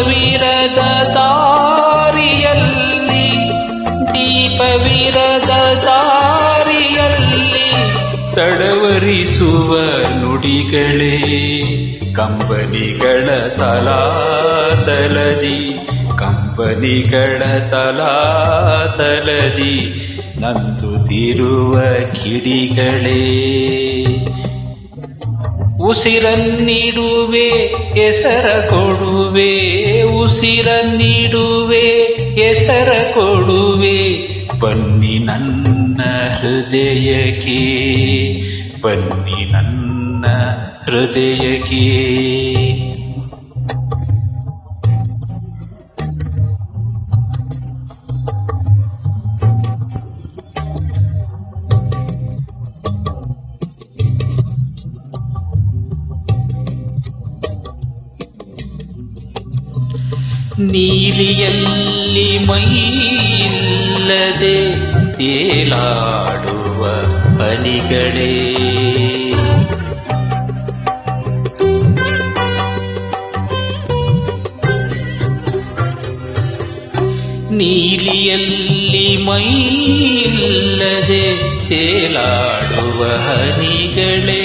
ದೀಪವಿರದ ದಾರಿಯಲ್ಲಿ ದೀಪವಿರದ ದಾರಿಯಲ್ಲಿ ತಡವರಿಸುವ ನುಡಿಗಳೇ ಕಂಬನಿಗಳ ತಲಾತಲದಿ ಕಂಬನಿಗಳ ತಲಾತಲದಿ ನಂದುತ್ತಿರುವ ಕಿಡಿಗಳೇ ಉಸಿರನ್ನಿಡುವೆ ಹೆಸರ ಕೊಡುವೆ ಉಸಿರನ್ನಿಡುವೆ ಹೆಸರ ಕೊಡುವೆ ಬನ್ನಿ ನನ್ನ ಹೃದಯಕ್ಕೆ ಬನ್ನಿ ನನ್ನ ಹೃದಯಕ್ಕೆ ನೀಲಿಯಲ್ಲಿ ಮೈಯಿಲ್ಲದೆ ತೇಲಾಡುವ ಹನಿಗಳೇ ನೀಲಿಯಲ್ಲಿ ಮೈಯಿಲ್ಲದೆ ತೇಲಾಡುವ ಹನಿಗಳೇ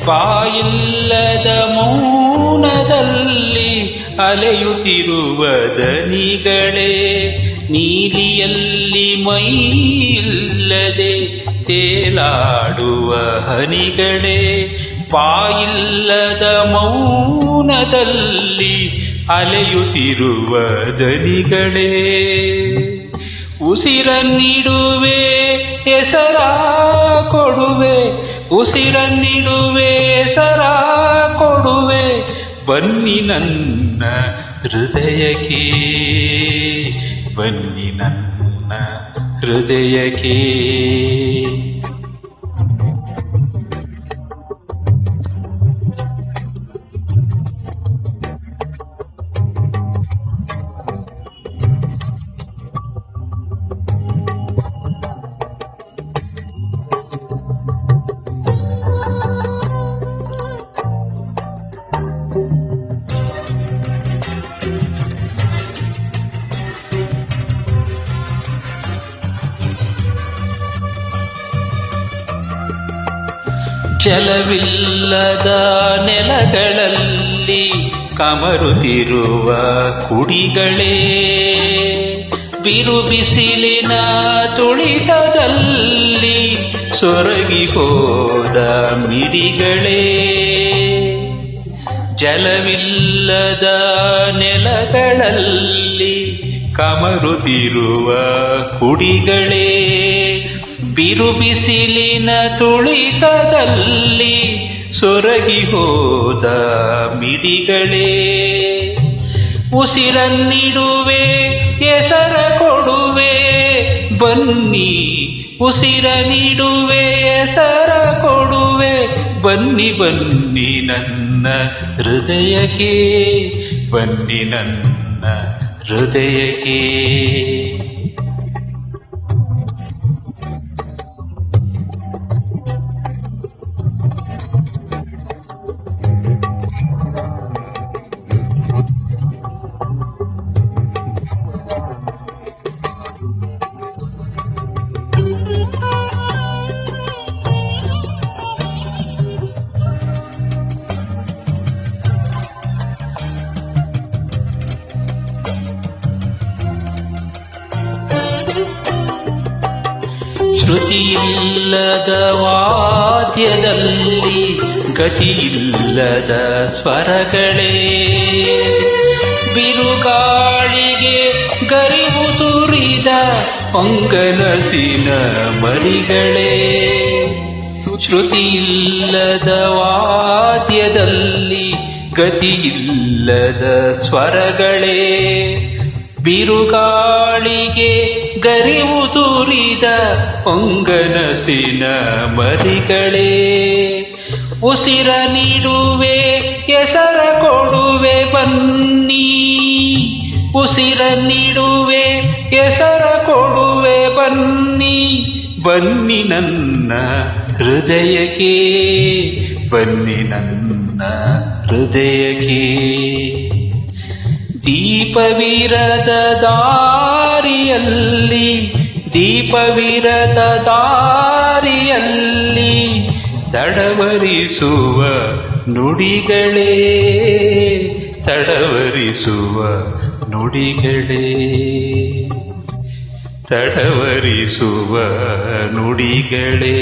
ಬಾಯಿಲ್ಲದ ಮೌನದಲ್ಲಿ ಅಲೆಯುತ್ತಿರುವ ದನಿಗಳೇ ನೀಲಿಯಲ್ಲಿ ಮೈಯಿಲ್ಲದೆ ತೇಲಾಡುವ ಹನಿಗಳೇ ಬಾಯಿಲ್ಲದ ಮೌನದಲ್ಲಿ ಅಲೆಯುತ್ತಿರುವ ದನಿಗಳೇ ಉಸಿರನ್ನಿಡುವೆ ಹೆಸರ ಕೊಡುವೆ ಉಸಿರನ್ನಿಡುವೆ ಹೆಸರ ಕೊಡುವೆ ಬನ್ನಿ ನನ್ನ ಹೃದಯಕ್ಕೆ ಬನ್ನಿ ನನ್ನ ಹೃದಯಕ್ಕೆ ಜಲವಿಲ್ಲದ ನೆಲಗಳಲ್ಲಿ ಕಮರುತ್ತಿರುವ ಕುಡಿಗಳೇ ಬಿರು ಬಿಸಿಲಿನ ತುಳಿತದಲ್ಲಿ ಸೊರಗಿ ಹೋದ ಮಿಡಿಗಳೇ ಜಲವಿಲ್ಲದ ನೆಲಗಳಲ್ಲಿ ಕಮರುತ್ತಿರುವ ಕುಡಿಗಳೇ ಬಿರು ಬಿಸಿಲಿನ ತುಳಿತದಲ್ಲಿ ಸೊರಗಿ ಹೋದ ಮಿಡಿಗಳೇ ಉಸಿರನ್ನಿಡುವೆ ಹೆಸರ ಕೊಡುವೆ ಬನ್ನಿ ಉಸಿರನ್ನಿಡುವೆ ಹೆಸರ ಕೊಡುವೆ ಬನ್ನಿ ಬನ್ನಿ ನನ್ನ ಹೃದಯಕ್ಕೆ ಬನ್ನಿ ನನ್ನ ಹೃದಯಕ್ಕೆ ಶ್ರುತಿಯಿಲ್ಲದ ವಾದ್ಯದಲ್ಲಿ ಗತಿಯಿಲ್ಲದ ಸ್ವರಗಳೇ ಬಿರುಗಾಳಿಗೆ ಗರಿವು ತುರಿದ ಪೊಂಗನಸಿನ ಮರಿಗಳೇ ಶ್ರುತಿಯಿಲ್ಲದ ವಾದ್ಯದಲ್ಲಿ ಗತಿಯಿಲ್ಲದ ಸ್ವರಗಳೇ ಬಿರುಗಾಳಿಗೆ ಗರಿವು ತುರಿದ ಪೊಂಗನಸಿನ ಮರಿಗಳೇ ಉಸಿರ ನೀಡುವೆ ಹೆಸರ ಕೊಡುವೆ ಬನ್ನಿ ಉಸಿರ ನೀಡುವೆ ಹೆಸರ ಕೊಡುವೆ ಬನ್ನಿ ಬನ್ನಿ ನನ್ನ ಹೃದಯಕ್ಕೆ ಬನ್ನಿ ನನ್ನ ಹೃದಯಕ್ಕೆ ದೀಪವಿರದ ದಾರಿಯಲ್ಲಿ ದೀಪವಿರದ ದಾರಿಯಲ್ಲಿ ತಡವರಿಸುವ ನುಡಿಗಳೇ ತಡವರಿಸುವ ನುಡಿಗಳೇ ತಡವರಿಸುವ ನುಡಿಗಳೇ